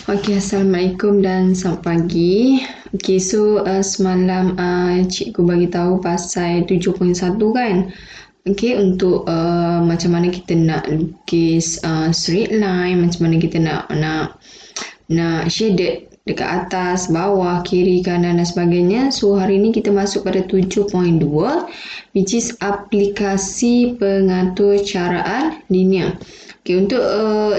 Okey, Assalamualaikum dan selamat pagi. Okey, so semalam cikgu bagi tahu pasal 7.1 kan. Okey, untuk macam mana kita nak lukis straight line, macam mana kita nak shaded dekat atas, bawah, kiri, kanan dan sebagainya. So hari ni kita masuk pada 7.2 which is aplikasi pengatur caraan linear. Okay, untuk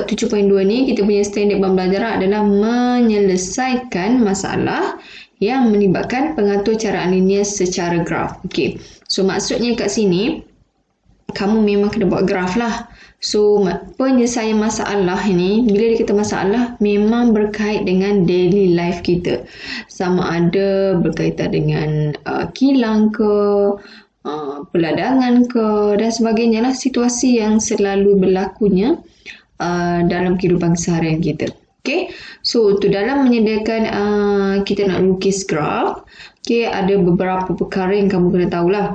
7.2 ni kita punya standard pembelajaran adalah menyelesaikan masalah yang melibatkan pengatur caraan linear secara graf. Okay, so maksudnya kat sini kamu memang kena buat graf lah. So penyelesaian masalah ini, bila dia kata masalah, memang berkait dengan daily life kita. Sama ada berkaitan dengan kilang ke, peladangan ke dan sebagainya lah, situasi yang selalu berlakunya dalam kehidupan seharian kita. Okay, so tu dalam menyediakan kita nak lukis graf, okay, ada beberapa perkara yang kamu kena tahulah.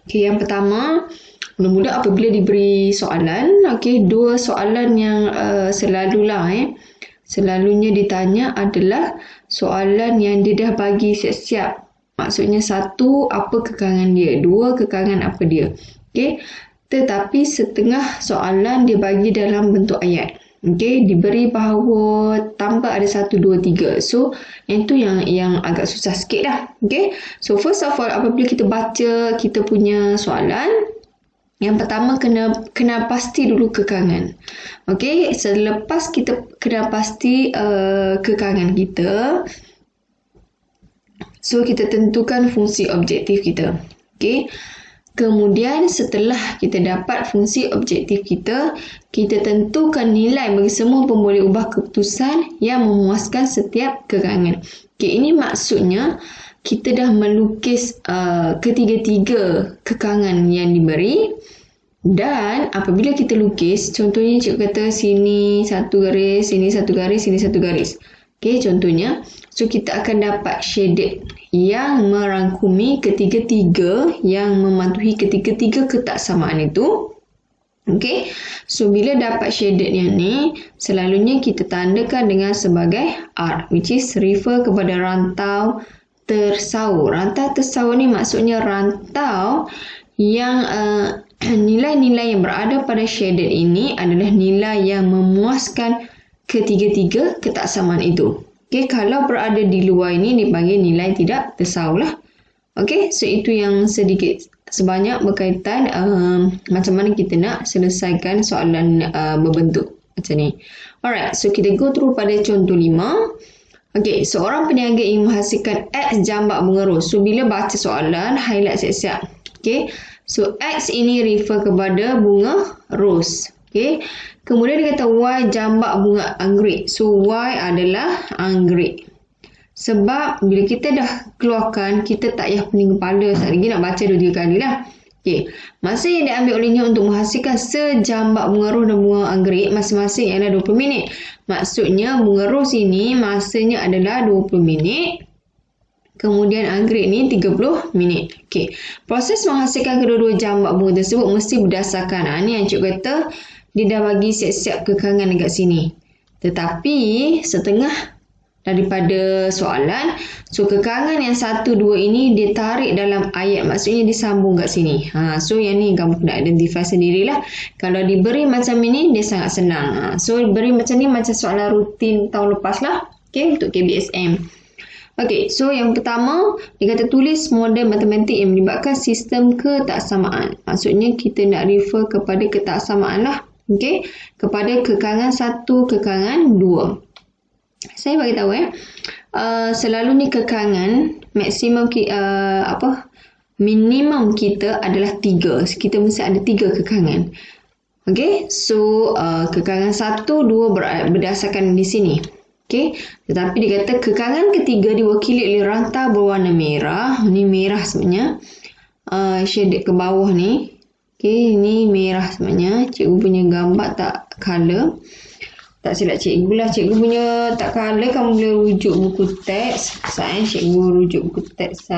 Okay, yang pertama, mula-mula apabila diberi soalan, okay, dua soalan yang selalunya ditanya adalah soalan yang dia dah bagi siap-siap. Maksudnya satu, apa kekangan dia? Dua, kekangan apa dia? Okay. Tetapi setengah soalan dia bagi dalam bentuk ayat. Okay. Diberi bahawa tambah ada 1, 2, 3. So, yang tu yang agak susah sikit dah. Okay. So, first of all, apabila kita baca kita punya soalan, yang pertama kena pasti dulu kekangan. Okay. Selepas kita kena pasti kekangan kita, so kita tentukan fungsi objektif kita. Okay. Kemudian setelah kita dapat fungsi objektif kita, kita tentukan nilai bagi semua pemboleh ubah keputusan yang memuaskan setiap kekangan. Okay, ini maksudnya kita dah melukis ketiga-tiga kekangan yang diberi. Dan apabila kita lukis, contohnya cikgu kata sini satu garis, sini satu garis, sini satu garis. Okay, contohnya, so kita akan dapat shaded yang merangkumi ketiga-tiga, yang mematuhi ketiga-tiga ketaksamaan itu. Okay, so bila dapat shaded yang ni, selalunya kita tandakan dengan sebagai R, which is refer kepada rantau tersaur. Rantau tersaur ni maksudnya rantau yang nilai-nilai yang berada pada shaded ini adalah nilai yang memuaskan ketiga-tiga ketaksamaan itu. Okay, kalau berada di luar ini dipanggil nilai tidak tersaur lah. Okay, so itu yang sedikit sebanyak berkaitan macam mana kita nak selesaikan soalan berbentuk macam ni. Alright, so kita go through pada contoh 5. Okay, seorang peniaga ingin menghasilkan X jambak bunga ros. So bila baca soalan, highlight siap-siap. Okay, so X ini refer kepada bunga ros. Okay. Kemudian dia kata Y jambak bunga anggerik. So Y adalah anggerik. Sebab bila kita dah keluarkan, kita tak payah pening kepala. Sekali lagi nak baca 2-3 kali lah. Okay. Masa yang diambil olehnya untuk menghasilkan sejambak bunga ros dan bunga anggerik, masing-masing adalah 20 minit. Maksudnya bunga ros ini masanya adalah 20 minit. Kemudian anggerik ni 30 minit. Okay. Proses menghasilkan kedua-dua jambak bunga tersebut mesti berdasarkan. Ni yang cikgu kata, dia dah bagi siap-siap kekangan dekat sini. Tetapi setengah daripada soalan, so kekangan yang 1, 2 ini dia tarik dalam ayat. Maksudnya disambung kat sini. So yang ni kamu kena identify sendirilah. Kalau diberi macam ini, dia sangat senang. So beri macam ni macam soalan rutin tahun lepas lah. Okay, untuk KBSM. Okay, so yang pertama, dia kata tulis model matematik yang melibatkan sistem ketaksamaan. Maksudnya kita nak refer kepada ketaksamaan lah. Okay, kepada kekangan 1, kekangan 2. Saya bagi tahu selalu ni kekangan maksimum minimum kita adalah 3. Kita mesti ada 3 kekangan. Okay, so kekangan 1, 2 berdasarkan di sini. Okay, tetapi dia kata kekangan ketiga diwakili oleh rantau berwarna merah. Ni merah sebenarnya. Shaded ke bawah ni. Okay, ini merah sebenarnya. Cikgu punya gambar tak color. Tak silap cikgu lah. Cikgu punya tak color. Kamu boleh rujuk buku teks. Cikgu rujuk buku teks.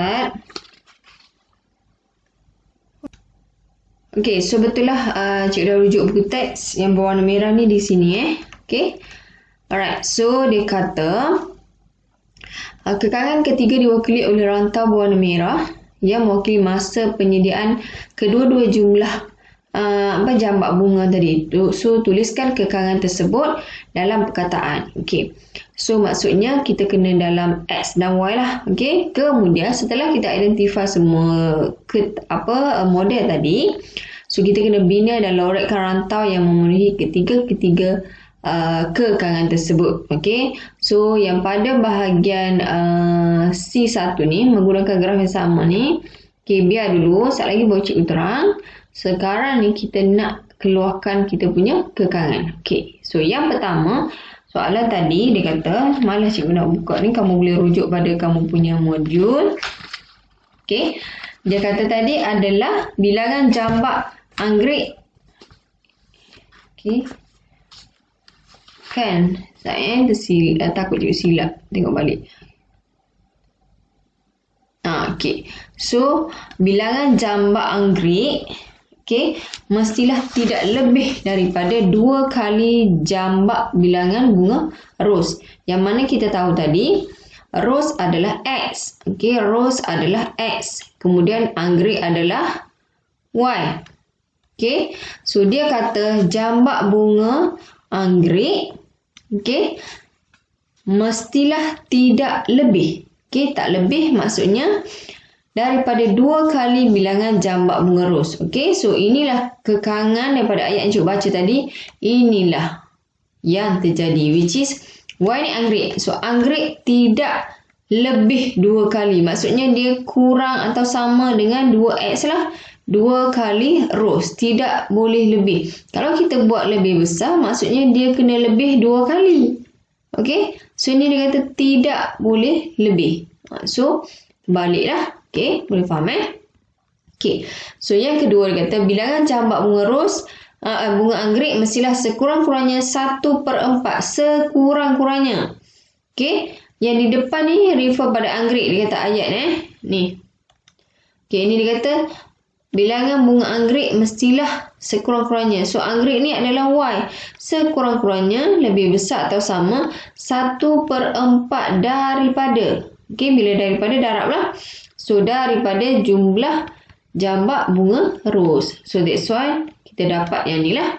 Okay, so betul lah cikgu dah rujuk buku teks yang berwarna merah ni di sini. Okay. Alright, so dia kata kekangan ketiga diwakili oleh rantau berwarna merah yang mewakili masa penyediaan kedua-dua jumlah jambak bunga tadi. So tuliskan kekangan tersebut dalam perkataan. Okey. So maksudnya kita kena dalam X dan Y lah. Okey. Kemudian setelah kita identify semua model tadi, so kita kena bina dan lorekkan rantau yang memenuhi ketiga kekangan tersebut. Okey. So yang pada bahagian C1 ni menggunakan graf yang sama ni. Okey, biar dulu. Sekejap lagi baru cikgu terang. Sekarang ni kita nak keluarkan kita punya kekangan. Okey. So yang pertama, soalan tadi dia kata, malas cikgu nak buka ni, kamu boleh rujuk pada kamu punya modul. Okey. Dia kata tadi adalah bilangan jambak anggrek. Okey. Kan saya takut cikgu silap. Tengok balik. Okey. So bilangan jambak anggrek, okey, mestilah tidak lebih daripada 2 kali jambak bilangan bunga ros. Yang mana kita tahu tadi ros adalah X. Okey, ros adalah X. Kemudian anggrek adalah Y. Okey. So dia kata jambak bunga anggrek, okey, mestilah tidak lebih. Okey, tak lebih maksudnya daripada 2 kali bilangan jambak bunga ros. Okey, so inilah kekangan daripada ayat yang cikgu baca tadi. Inilah yang terjadi, which is Y ni anggrek. So anggrek tidak lebih 2 kali. Maksudnya dia kurang atau sama dengan 2X lah. 2 kali ros. Tidak boleh lebih. Kalau kita buat lebih besar, maksudnya dia kena lebih 2 kali. Okey. So ini dia kata tidak boleh lebih. So baliklah. Okey. Boleh faham Okey. So yang kedua dia kata bilangan jambak bunga ros, bunga anggrek mestilah sekurang-kurangnya 1/4. Sekurang-kurangnya. Okey. Yang di depan ni refer pada anggrek. Dia kata ayat ni. Okey. Ini dia kata bilangan bunga anggrek mestilah sekurang-kurangnya. So anggrek ni adalah Y. Sekurang-kurangnya lebih besar atau sama 1/4 daripada. Okey, bila daripada darablah. So daripada jumlah jambak bunga ros. So that's why kita dapat yang ni lah.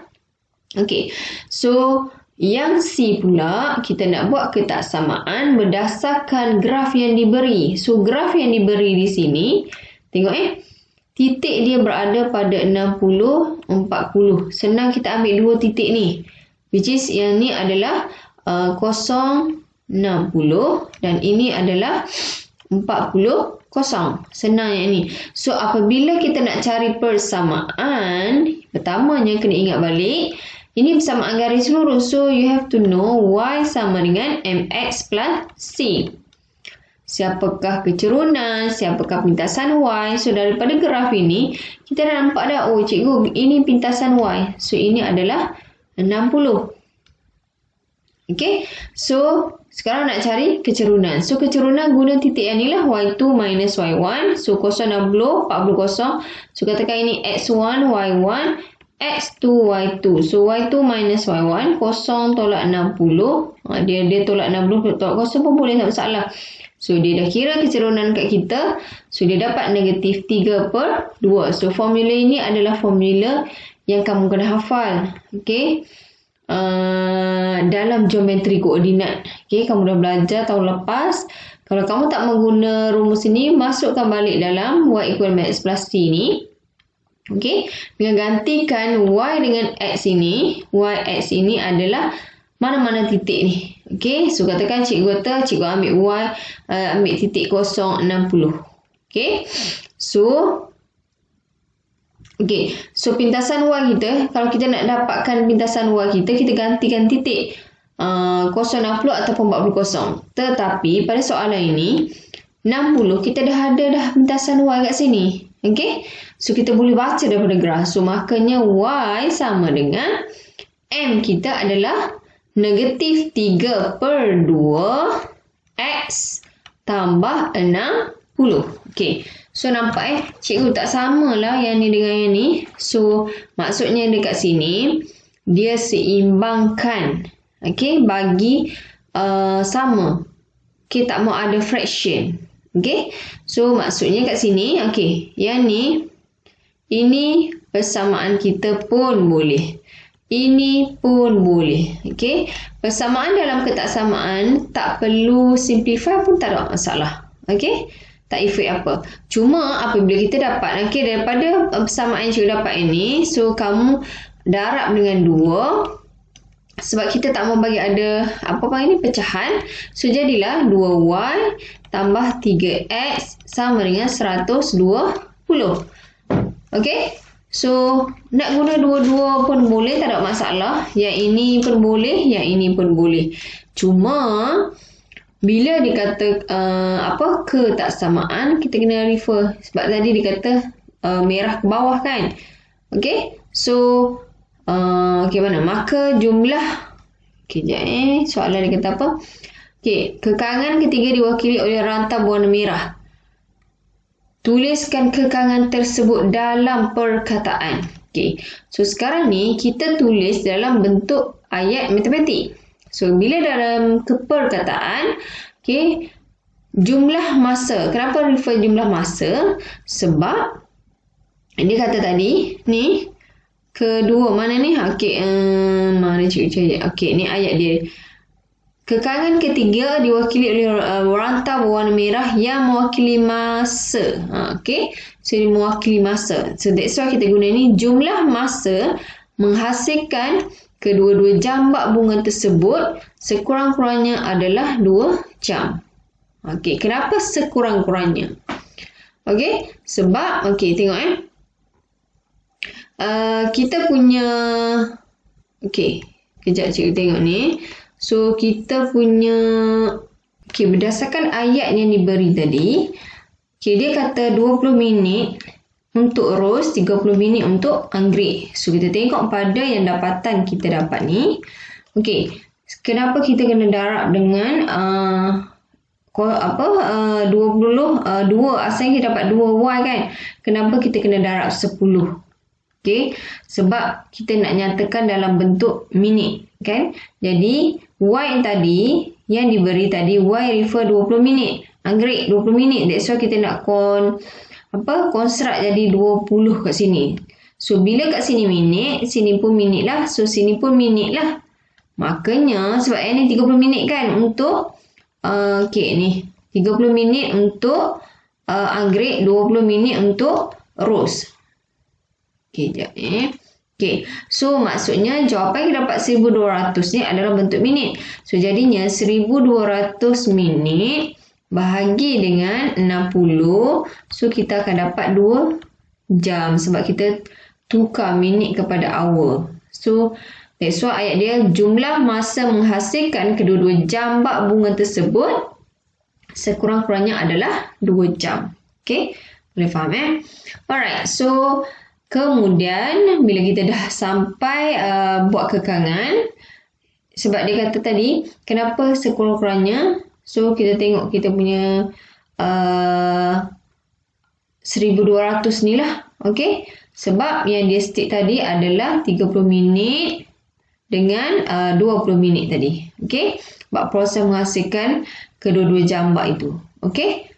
Okey. So yang C pula kita nak buat ketaksamaan berdasarkan graf yang diberi. So graf yang diberi di sini, tengok titik dia berada pada 60, 40. Senang kita ambil 2 titik ni. Which is yang ni adalah 0, 60 dan ini adalah 40, 0. Senang yang ini. So apabila kita nak cari persamaan, pertamanya kena ingat balik. Ini persamaan garis lurus. So you have to know Y sama dengan MX plus C. Siapakah kecerunan? Siapakah pintasan Y? So daripada graf ini, kita dah nampak dah. Oh cikgu, ini pintasan Y. So ini adalah 60. Okay. So sekarang nak cari kecerunan. So kecerunan guna titik yang ni lah. Y2 minus Y1. So 0, 60, 40, 0. So katakan ini X1, Y1, X2, Y2. So Y2 minus Y1. 0 tolak 60. Dia tolak 60 tolak 0 pun boleh, tak masalah. So dia dah kira kecerunan kat kita. So dia dapat negatif 3/2. So formula ini adalah formula yang kamu kena hafal. Okay. Dalam geometri koordinat. Okay, kamu dah belajar tahun lepas. Kalau kamu tak mengguna rumus ini, masukkan balik dalam Y equal mx plus C ni. Okay, dengan gantikan Y dengan X ini. Y X ini adalah mana-mana titik ni. Okay, so katakan cikgu kata cikgu ambil Y, ambil titik 0, 60. Okay, so okey, so pintasan Y kita, kalau kita nak dapatkan pintasan Y kita, kita gantikan titik 0, 60 ataupun 40, 0. Tetapi pada soalan ini, 60 kita dah ada pintasan Y kat sini. Okey, so kita boleh baca daripada graf. So makanya Y sama dengan M kita adalah negatif 3/2 X tambah 60. Okey. So nampak cikgu tak samalah yang ni dengan yang ni. So maksudnya dekat sini dia seimbangkan. Okey, bagi sama. Okey, tak mau ada fraction. Okey. So maksudnya kat sini, okey, yang ni ini persamaan kita pun boleh. Ini pun boleh. Okey. Persamaan dalam ketaksamaan tak perlu simplify pun tak ada masalah. Okey. Tak efek apa. Cuma apabila kita dapat, okey, daripada persamaan yang cikgu dapat ini, so kamu darab dengan 2. Sebab kita tak mau bagi ada apa panggil ni, pecahan. So jadilah 2y tambah 3x sama dengan 120. Okey. So nak guna dua-dua pun boleh, tak ada masalah. Yang ini pun boleh, yang ini pun boleh. Cuma bila dikata ketaksamaan, kita kena refer. Sebab tadi dikata merah ke bawah kan. Okey. So okey, mana? Maka jumlah, okey, sekejap soalan dia kata apa? Okey, kekangan ketiga diwakili oleh rantau berwarna merah. Tuliskan kekangan tersebut dalam perkataan. Okey. So sekarang ni kita tulis dalam bentuk ayat matematik. So bila dalam perkataan, okey, jumlah masa. Kenapa refer jumlah masa? Sebab dia kata tadi ni kedua mana ni? Okey, mana cikgu cari? Okey, ni ayat dia. Kekangan ketiga diwakili oleh rantau berwarna merah yang mewakili masa. Okey. So, dia mewakili masa. So, that's why kita guna ni. Jumlah masa menghasilkan kedua-dua jambak bunga tersebut sekurang-kurangnya adalah 2 jam. Okey. Kenapa sekurang-kurangnya? Okey. Sebab, okey, tengok kita punya, okey, kejap cikgu tengok ni. So kita punya, okey, berdasarkan ayat yang diberi tadi, okey, dia kata 20 minit untuk rose, 30 minit untuk anggrek. So kita tengok pada yang dapatan kita dapat ni. Okey, kenapa kita kena darab dengan 2, asalnya kita dapat 2y kan. Kenapa kita kena darab 10? Okey, sebab kita nak nyatakan dalam bentuk minit kan. Jadi y tadi yang diberi tadi, y refer 20 minit, anggrek 20 minit. That's why kita nak construct jadi 20 kat sini. So bila kat sini minit, sini pun minit lah. So sini pun minit lah. Makanya sebab ni 30 minit kan untuk okey ni 30 minit untuk anggrek, 20 minit untuk rose. Okey, sekejap ni. Okey, so maksudnya jawapan kita dapat 1200 ni adalah bentuk minit. So jadinya 1200 minit bahagi dengan 60. So kita akan dapat 2 jam sebab kita tukar minit kepada hour. So that's why ayat dia jumlah masa menghasilkan kedua-dua jambak bunga tersebut sekurang-kurangnya adalah 2 jam. Okey, boleh faham Alright, so kemudian bila kita dah sampai buat kekangan, sebab dia kata tadi kenapa sekurang-kurangnya, so kita tengok kita punya 1200 ni lah. Okey, sebab yang dia state tadi adalah 30 minit dengan 20 minit tadi. Okey, buat proses menghasilkan kedua-dua jambak itu. Okey.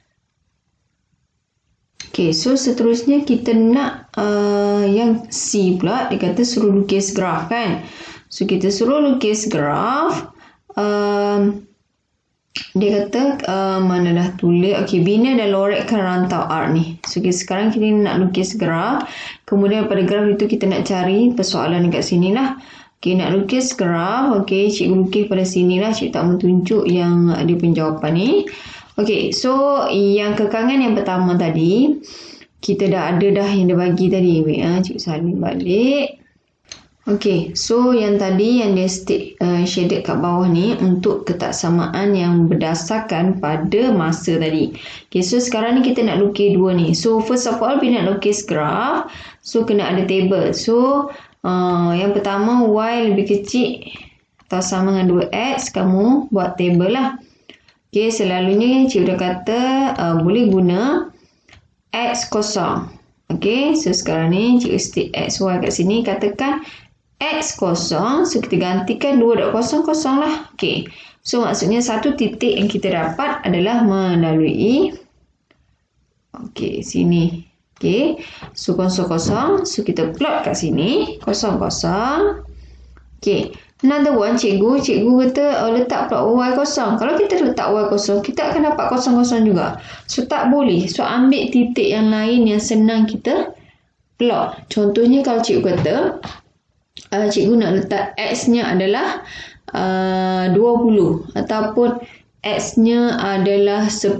Okay, so seterusnya kita nak yang C pula. Dia kata suruh lukis graf kan. So kita suruh lukis graf. Dia kata mana dah tulis. Okay, bina dan lorekkan rantau R ni. So sekarang kita nak lukis graf. Kemudian pada graf itu kita nak cari persoalan dekat sini lah. Okay, nak lukis graf. Okay, cikgu lukis pada sini lah. Cikgu tak menunjuk yang dia punya jawapan ni. Okey, so yang kekangan yang pertama tadi, kita dah ada dah yang dia bagi tadi. Wait, cikgu salin balik. Okey, so yang tadi yang dia shaded kat bawah ni untuk ketaksamaan yang berdasarkan pada masa tadi. Okey, so sekarang ni kita nak lukis dua ni. So first of all, bila nak lukis graf, so kena ada table. So yang pertama, y lebih kecil atau sama dengan 2x, kamu buat table lah. Okey, selalunya cikgu dah kata boleh guna x kosong. Okey, so sekarang ni cikgu state x, y kat sini. Katakan X kosong, so kita gantikan 2.0 kosong lah. Okey. So maksudnya satu titik yang kita dapat adalah melalui sini. Okey. So kosong. So kita plot kat sini, kosong. Okey. Another one, cikgu kata letak plot Y kosong. Kalau kita letak Y kosong, kita akan dapat kosong juga. So tak boleh. So ambil titik yang lain yang senang kita plot. Contohnya kalau cikgu kata cikgu nak letak X-nya adalah 20 ataupun X-nya adalah 10.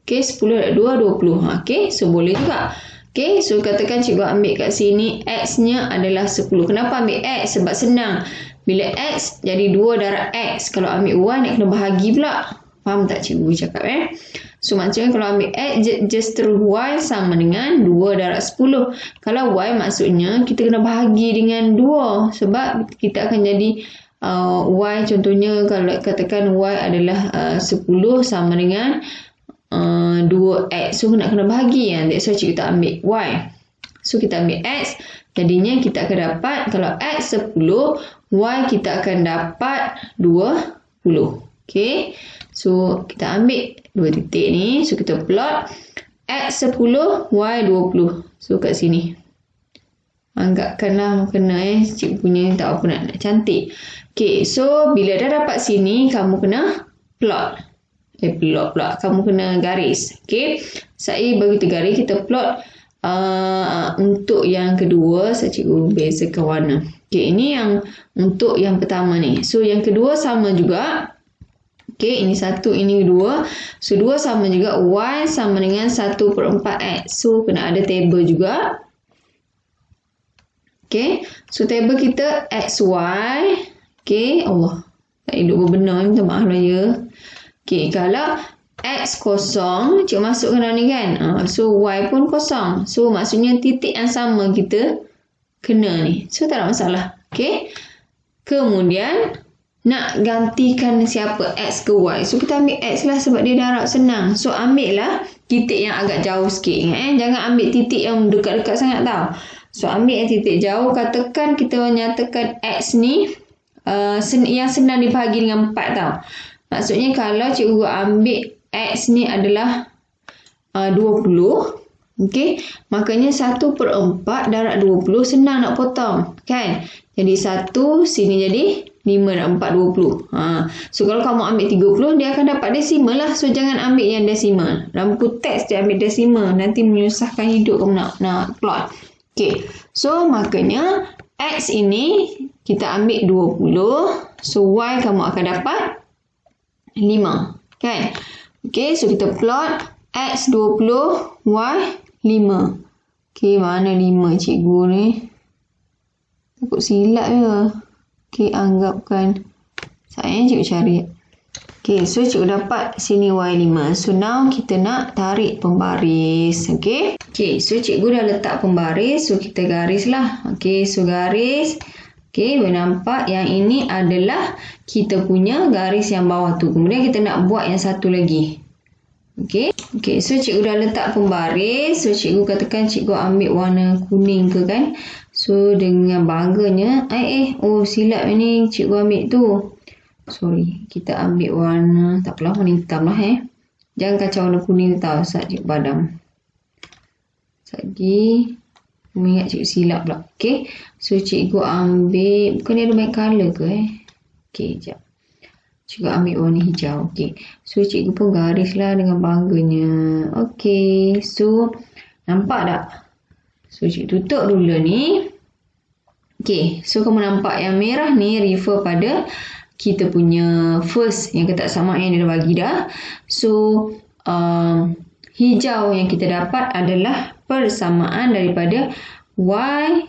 Okey, 10 + 2 20. Okey, so boleh juga. Okey, so katakan cikgu ambil kat sini X-nya adalah 10. Kenapa ambil X? Sebab senang. Bila X jadi 2 darab X. Kalau ambil Y nak kena bahagi pula. Faham tak cikgu cakap So maksudnya kalau ambil X just terus Y sama dengan 2 darab 10. Kalau Y maksudnya kita kena bahagi dengan 2. Sebab kita akan jadi Y contohnya kalau katakan Y adalah 10 sama dengan 2X. So nak kena bahagi kan. That's why cikgu tak ambil Y. So kita ambil X. Jadinya kita akan dapat kalau X 10, Y kita akan dapat 20. Okay. So kita ambil dua titik ni. So kita plot X 10, Y 20. So kat sini. Anggapkanlah kena cikgu punya tak apa nak cantik. Okay. So bila dah dapat sini, kamu kena plot. Plot pula. Kamu kena garis. Okay. Saya bagi kita garis. Kita plot untuk yang kedua. Saya cikgu bezakan warna. Okay. Ini yang untuk yang pertama ni. So yang kedua sama juga. Okay. Ini satu. Ini dua. So dua sama juga. Y sama dengan 1/4X. So kena ada table juga. Okay. So table kita XY. Okay. Allah. Tak hidup berbenar. Minta maaf lah ya. Okay, kalau X kosong, cikgu masukkan dalam ni kan. So, Y pun kosong. So, maksudnya titik yang sama kita kena ni. So, tak ada masalah. Okay. Kemudian, nak gantikan siapa X ke Y. So, kita ambil X lah sebab dia darab senang. So, ambil lah titik yang agak jauh sikit. Jangan ambil titik yang dekat-dekat sangat tau. So, ambil yang titik jauh. Katakan kita menyatakan X ni yang senang dibahagi dengan 4 tau. Maksudnya kalau cikgu ambil X ni adalah 20. Okey. Makanya 1/4 darab 20 senang nak potong. Kan? Jadi 1 sini jadi 5 darab 4, 20. So kalau kamu ambil 30 dia akan dapat desimal lah. So jangan ambil yang desimal. Dalam buku teks dia ambil desimal. Nanti menyusahkan hidup kamu nak plot. Okey. So makanya X ini kita ambil 20. So Y kamu akan dapat 5. Kan? Okey, so kita plot X 20, Y 5. Okey, mana 5 cikgu ni? Takut silap je. Okey, anggapkan. Saya cikgu cari. Okey, so cikgu dapat sini Y 5. So now kita nak tarik pembaris. Okey. Okey, so cikgu dah letak pembaris. So kita garis lah. Okey, so garis. Okey, boleh nampak yang ini adalah kita punya garis yang bawah tu. Kemudian kita nak buat yang satu lagi. Okey. Okey, so cikgu dah letak pembaris. So cikgu katakan cikgu ambil warna kuning ke kan. So dengan bangganya, oh silap ni cikgu ambil tu. Sorry, kita ambil warna, tak apalah warna hitam lah Jangan kacau warna kuning tau, saat cikgu padam. Lagi mengingat cikgu silap pula. Okey. So cikgu ambil, bukan dia ada banyak colour ke Okey, sekejap. Cikgu ambil warna hijau. Okey. So cikgu pun garis lah dengan bangganya. Okey. So nampak tak? So cikgu tutup dulu ni. Okey. So kamu nampak yang merah ni refer pada kita punya first yang ketaksamaan yang dia dah bagi dah. So hijau yang kita dapat adalah persamaan daripada Y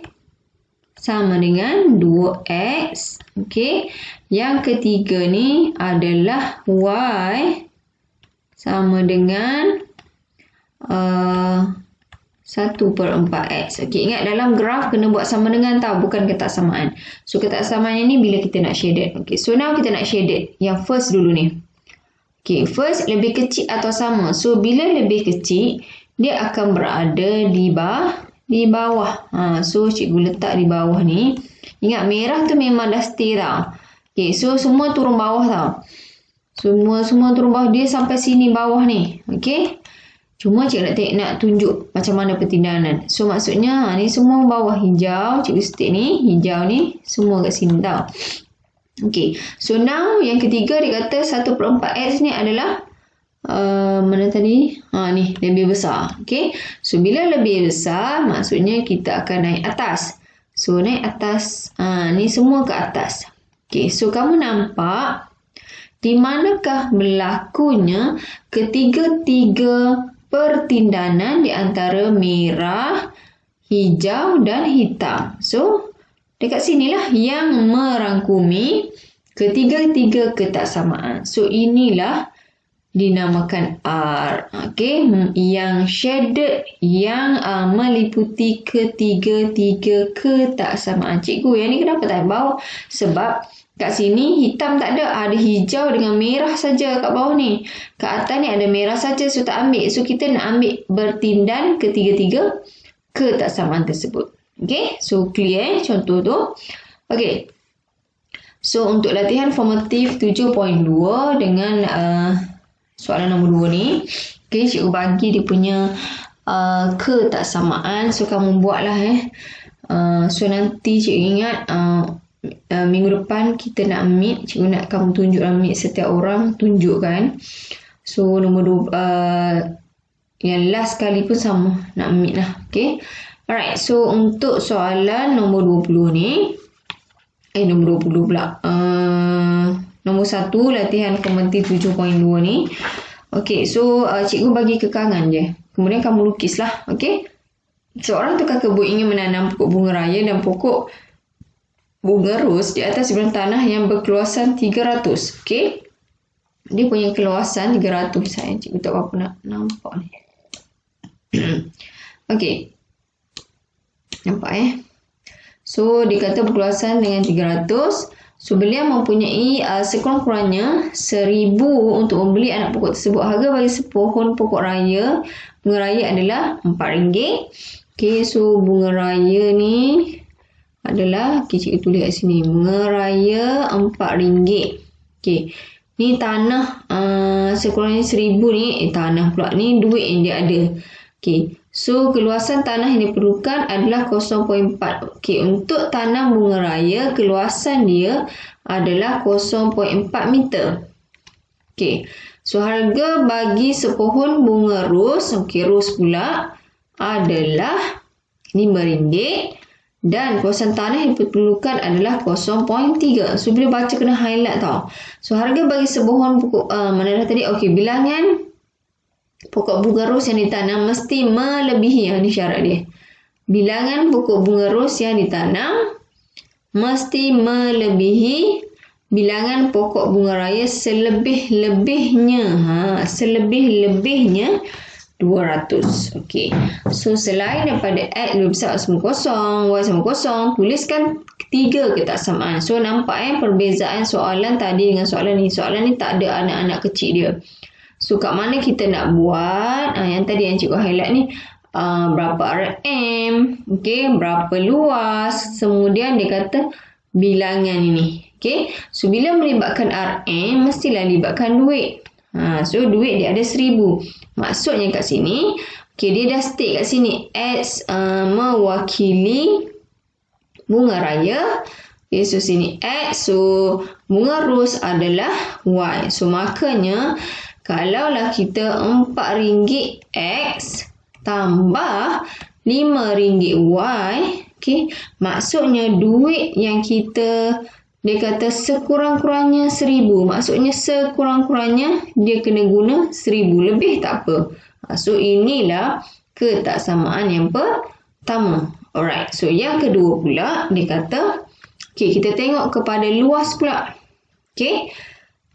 sama dengan 2X. Okey. Yang ketiga ni adalah Y sama dengan 1/4X. Okey, ingat dalam graf kena buat sama dengan tau, bukan ketaksamaan. So ketaksamaan ni bila kita nak shaded. Okey, so now kita nak shaded yang first dulu ni. Okey, first lebih kecil atau sama. So bila lebih kecil, dia akan berada di di bawah. So cikgu letak di bawah ni. Ingat merah tu memang dah stay tau. Okay, so semua turun bawah tau. Semua turun bawah. Dia sampai sini bawah ni. Okay. Cuma cikgu nak tunjuk macam mana pertindahan. So maksudnya ni semua bawah hijau. Cikgu stick ni. Hijau ni semua kat sini tau. Okay. So now yang ketiga dia kata 1/4x ni adalah mana tadi? Ni lebih besar. Okay. So bila lebih besar maksudnya kita akan naik atas. So naik atas. Ni semua ke atas. Okay. So kamu nampak di manakah berlakunya ketiga-tiga pertindahan di antara merah, hijau dan hitam. So, dekat sinilah yang merangkumi ketiga-tiga ketaksamaan. So, inilah dinamakan R. Okay, yang shaded, yang meliputi ketiga-tiga ketaksamaan. Cikgu, yang ni kenapa tak bawah? Sebab kat sini hitam tak ada. Ada hijau dengan merah saja kat bawah ni. Kat atas ni ada merah saja. So tak ambil. So kita nak ambil bertindan ketiga-tiga ketaksamaan tersebut. Okay. So clear contoh tu. Okay. So untuk latihan formatif 7.2 dengan soalan nombor 2 ni. Okay. Cikgu bagi dia punya ketaksamaan. So kamu buatlah so nanti cikgu ingat minggu depan kita nak meet. Cikgu nak kamu tunjuk meet setiap orang. Tunjukkan. So nombor 2 yang last kali pun sama. Nak meet lah. Okay. Alright. So untuk soalan nombor 20 ni. Nombor 20 pula. Nombor 1 latihan formatif 7.2 ni. Okay. So cikgu bagi kekangan je. Kemudian kamu lukislah. Okay. Seorang tukang kebun ingin menanam pokok bunga raya dan pokok bunga ros di atas sebelum tanah yang berkeluasan 300. Okey. Dia punya keluasan 300. Saya cikgu tak apa nak nampak ni. Okey. Nampak So dia kata berkeluasan dengan 300. So beliau mempunyai sekurang-kurangnya 1,000 untuk membeli anak pokok tersebut. Harga bagi sepohon pokok raya bunga raya adalah RM4. Okey, so bunga raya ni adalah, cikgu tulis kat sini, bunga raya RM4. Okey. Ni tanah sekurang-kurangnya 1,000 ni, tanah pula ni duit yang dia ada. Okey. So keluasan tanah yang diperlukan adalah 0.4. Okey, untuk tanam bunga raya keluasan dia adalah 0.4 meter. Okey. So harga bagi sepohon bunga ros, okey ros pula adalah RM5. Dan kawasan tanah yang diperlukan adalah 0.3. So, bila baca kena highlight tau. So, harga bagi sepohon pokok, mana dah tadi? Okey, bilangan pokok bunga ros yang ditanam mesti melebihi, yang ni syarat dia. Bilangan pokok bunga ros yang ditanam mesti melebihi bilangan pokok bunga raya selebih-lebihnya. Selebih-lebihnya 200. Okey. So selain daripada X lebih besar sama kosong, Y sama kosong, tuliskan ketiga ketaksamaan. So nampak perbezaan soalan tadi dengan soalan ni. Soalan ni tak ada anak-anak kecil dia. So kat mana kita nak buat? Yang tadi yang cikgu highlight ni, berapa RM, okey, berapa luas. Kemudian dia kata bilangan ini. Okey. So bila melibatkan RM, mestilah libatkan duit. So duit dia ada 1,000. Maksudnya kat sini, okay, dia dah state kat sini X mewakili bunga raya. Okay, so sini X, so bunga ros adalah Y. So makanya kalaulah kita RM4 X tambah RM5 Y, okay, maksudnya duit yang kita, dia kata sekurang-kurangnya 1,000. Maksudnya sekurang-kurangnya dia kena guna 1,000. Lebih tak apa. So inilah ketaksamaan yang pertama. Alright. So yang kedua pula dia kata, okay, kita tengok kepada luas pula. Okay.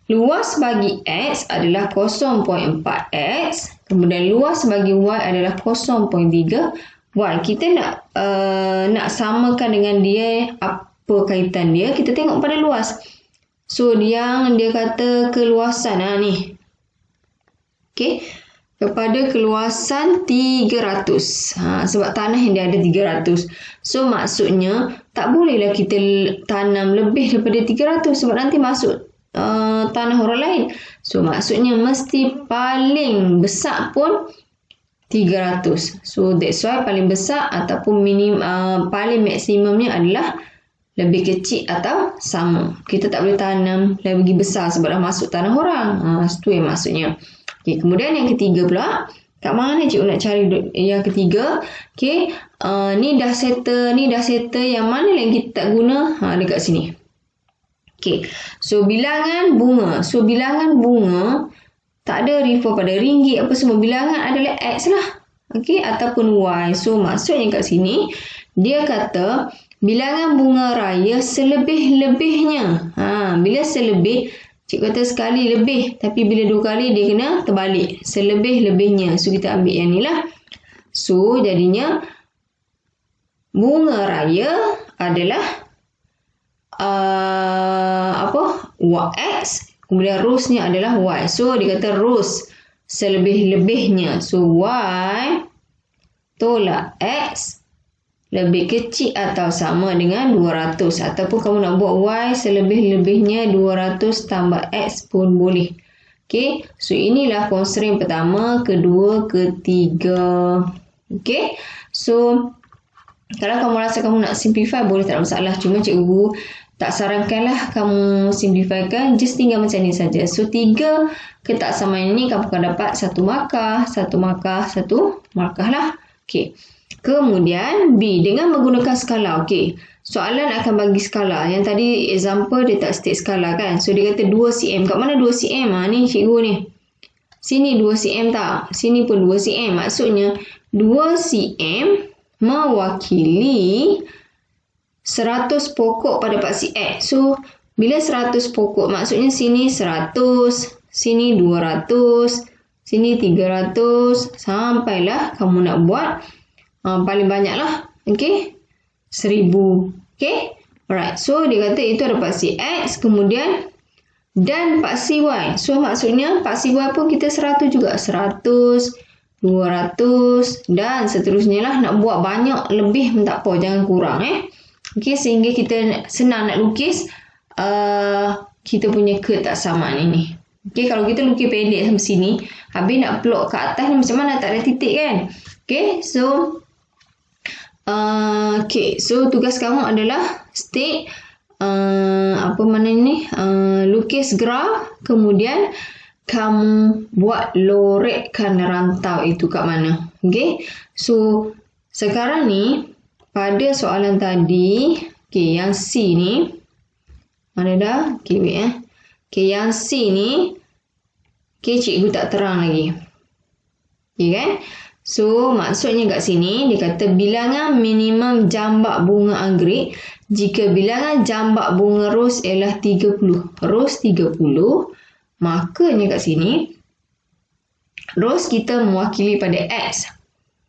Luas bagi X adalah 0.4X. Kemudian luas bagi Y adalah 0.3 Y. Kita nak samakan dengan dia, apa kaitan dia, kita tengok pada luas. So yang dia kata keluasan ni. Okey. kepada keluasan 300. Sebab tanah yang dia ada 300. So, maksudnya tak bolehlah kita tanam lebih daripada 300 sebab nanti masuk tanah orang lain. So, maksudnya mesti paling besar pun 300. So, that's why paling besar ataupun paling maksimumnya adalah lebih kecil atau sama. Kita tak boleh tanam lebih besar sebab dah masuk tanah orang. Itu yang maksudnya. Okay, kemudian yang ketiga pula. Kat mana cikgu nak cari yang ketiga? Okay, ni dah settle, ni dah settle. Yang mana yang kita tak guna? Dekat sini. Okay, so bilangan bunga. So, bilangan bunga tak ada refer pada ringgit apa semua. Bilangan adalah X lah. Okay, ataupun Y. So, maksudnya kat sini, dia kata bilangan bunga raya selebih-lebihnya. Bila selebih, cikgu kata sekali lebih. Tapi bila dua kali, dia kena terbalik. Selebih-lebihnya. So, kita ambil yang ni lah. So, jadinya bunga raya adalah X. Kemudian rosnya adalah Y. So, dia kata ros selebih-lebihnya. So, Y tolak X lebih kecil atau sama dengan 200. Ataupun kamu nak buat Y selebih-lebihnya 200 tambah X pun boleh. Okay. So, inilah constraint pertama, kedua, ketiga. Okay. So, kalau kamu rasa kamu nak simplify, boleh, tak ada masalah. Cuma cikgu tak sarankanlah kamu simplifikan, just tinggal macam ni saja. So, 3 ketaksamaan ini kamu akan dapat 1 markah, 1 markah, 1 markah lah. Okey. Kemudian B, dengan menggunakan skala. Okey. Soalan akan bagi skala. Yang tadi example dia tak state skala kan. So, dia kata 2 cm. Kat mana 2 cm? Ni cikgu ni. Sini 2 cm tak? Sini pun 2 cm. Maksudnya 2 cm mewakili 100 pokok pada paksi X. So, bila 100 pokok, maksudnya sini 100, sini 200, sini 300, sampailah kamu nak buat paling banyak lah. Okay? 1000. Okay? Alright. So, dia kata itu ada paksi X, kemudian dan paksi Y. So, maksudnya paksi Y pun kita 100 juga. 100, 200 dan seterusnya lah. Nak buat banyak, lebih tak apa. Jangan kurang. Okay, sehingga kita senang nak lukis kita punya ketaksamaan ini. Okay, kalau kita lukis pendek sampai sini, habis nak plot ke atas ni macam mana, tak ada titik kan? Okay, so tugas kamu adalah state lukis graf, kemudian kamu buat loretkan rantau itu kat mana. Okay, so sekarang ni pada soalan tadi, okay, yang C ni, mana dah? Okay, wait Okay, yang C ni, okay, cikgu tak terang lagi. Okay kan? So, maksudnya kat sini, dia kata bilangan minimum jambak bunga anggerik jika bilangan jambak bunga ros ialah 30. Ros 30, makanya kat sini, ros kita mewakili pada X.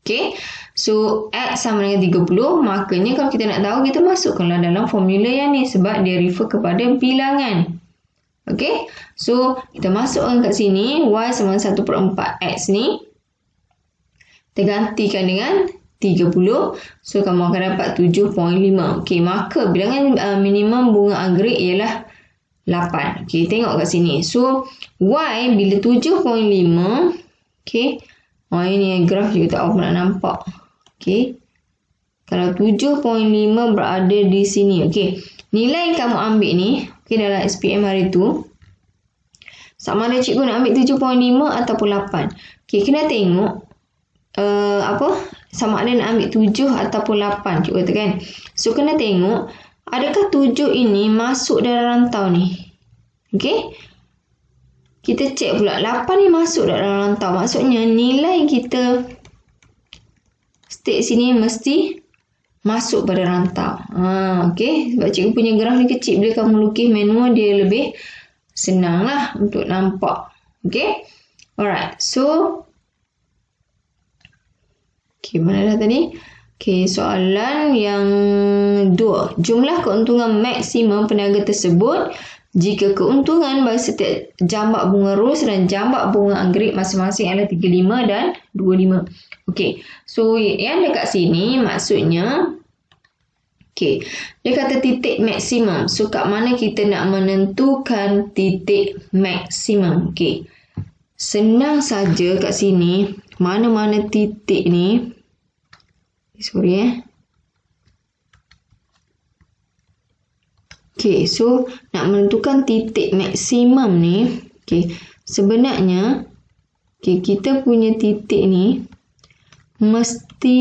Okay? So, X sama dengan 30. Makanya kalau kita nak tahu, kita masukkanlah dalam formula yang ni. Sebab dia refer kepada bilangan. Okay. So, kita masukkan kat sini. Y sama dengan 1/4 X ni. Kita gantikan dengan 30. So, kamu akan dapat 7.5. Okay. Maka bilangan minimum bunga anggerik ialah 8. Okay. Tengok kat sini. So, Y bila 7.5. Okay. Ini graf juga tak apa nak nampak. Okey. Kalau 7.5 berada di sini. Okey. Nilai yang kamu ambil ni, okey, dalam SPM hari tu, sama ada cikgu nak ambil 7.5 ataupun 8. Okey, kena tengok sama ada nak ambil 7 ataupun 8, cikgu kata kan. So, kena tengok adakah 7 ini masuk dalam rantau ni. Okey. Kita cek pula 8 ni masuk dalam rantau. Maksudnya nilai kita state sini mesti masuk pada rantau. Okey. Sebab cikgu punya graf ni kecil. Bila kamu lukis manual, dia lebih senang lah untuk nampak. Okey. Alright. So, okey, mana dah tadi? Okey, soalan yang 2. Jumlah keuntungan maksimum peniaga tersebut Jika keuntungan bagi setiap jambak bunga ros dan jambak bunga anggerik masing-masing adalah 35 dan 25. Okey. So yang dekat sini maksudnya okey, dia kata titik maksimum. So kat mana kita nak menentukan titik maksimum? Okey. Senang saja kat sini, mana-mana titik ni. Sorry. Okey, so nak menentukan titik maksimum ni, okey, sebenarnya okey, kita punya titik ni mesti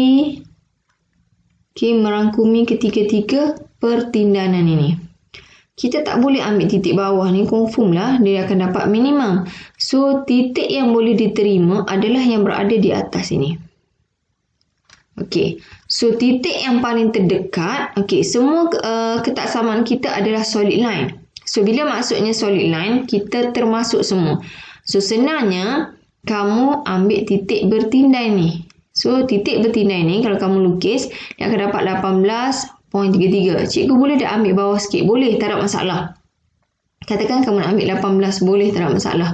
merangkumi ketiga-tiga pertindahan ini. Kita tak boleh ambil titik bawah ni, confirm lah dia akan dapat minimum. So titik yang boleh diterima adalah yang berada di atas ini. Okey, so titik yang paling terdekat, okey, semua ketaksamaan kita adalah solid line. So bila maksudnya solid line, kita termasuk semua. So senangnya kamu ambil titik bertindai ni. So titik bertindai ni kalau kamu lukis, dia akan dapat 18.33. Cikgu boleh dah ambil bawah sikit? Boleh, tak ada masalah. Katakan kamu nak ambil 18, boleh, tak ada masalah.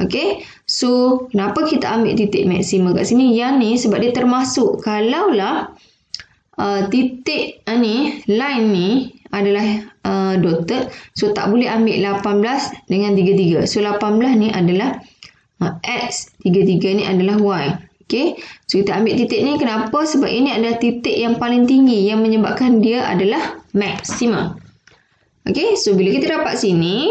Okey, so kenapa kita ambil titik maksimum kat sini? Yang ni sebab dia termasuk. Kalaulah titik ni, line ni adalah dotted, so tak boleh ambil 18 dengan 33. So 18 ni adalah X, 33 ni adalah Y. Okey, so kita ambil titik ni. Kenapa? Sebab ini adalah titik yang paling tinggi yang menyebabkan dia adalah maksimum. Okey, so bila kita dapat sini,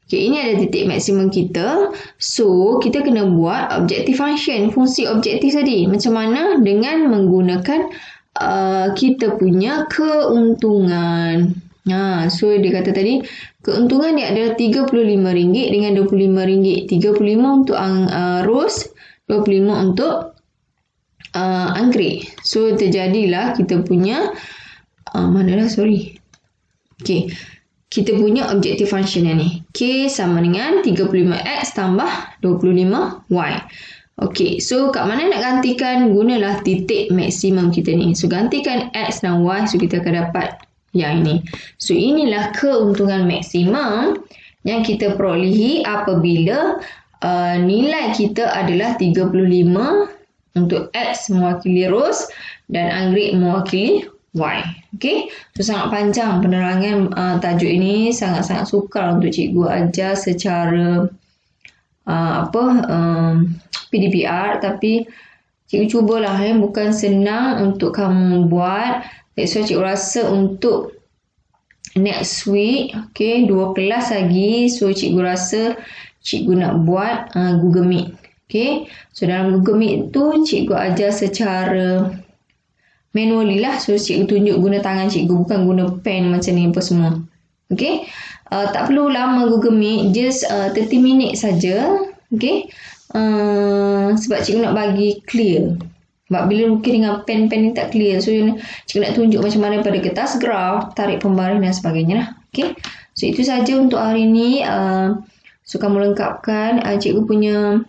okey, ini adalah titik maksimum kita. So, kita kena buat objective function, fungsi objektif tadi. Macam mana? Dengan menggunakan kita punya keuntungan. So, dia kata tadi, keuntungan dia adalah RM35 dengan RM25. 35 untuk ros, 25 untuk anggerik. So, terjadilah kita punya, Okey. Kita punya objective function yang ni. K sama dengan 35X tambah 25Y. Okey, so kat mana nak gantikan? Gunalah titik maksimum kita ni. So, gantikan X dan Y. So, kita akan dapat yang ini. So, inilah keuntungan maksimum yang kita perolehi apabila nilai kita adalah 35 untuk X mewakili ros dan anggerik mewakili Y. Okey, so sangat panjang penerangan tajuk ini, sangat-sangat sukar untuk cikgu ajar secara PDPR, tapi cikgu cubalah, bukan senang untuk kamu buat. That's why cikgu rasa untuk next week, okey, 2 kelas lagi, so cikgu rasa cikgu nak buat Google Meet. Okey, so dalam Google Meet tu cikgu ajar secara manually lah. So, cikgu tunjuk guna tangan cikgu, bukan guna pen macam ni apa semua. Okey. Tak perlu lama Google Meet, just 30 minit saja. Okey. Sebab cikgu nak bagi clear. Sebab bila lukis dengan pen-pen ni tak clear. So, cikgu nak tunjuk macam mana pada kertas graf, tarik pembaris dan sebagainya lah. Okey. So, itu saja untuk hari ni. So, kamu lengkapkan cikgu punya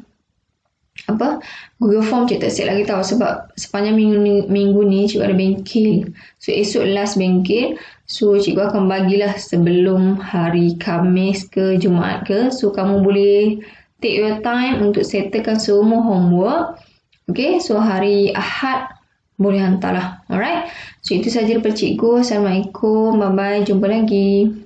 Google Form. Cikgu tak siap lagi tahu sebab sepanjang minggu ni cikgu ada bengkel. So esok last bengkel. So cikgu akan bagilah sebelum hari Khamis ke Jumaat ke. So kamu boleh take your time untuk settlekan semua homework. Okay, so hari Ahad boleh hantarlah. Alright. So itu saja daripada cikgu. Assalamualaikum. Bye bye. Jumpa lagi.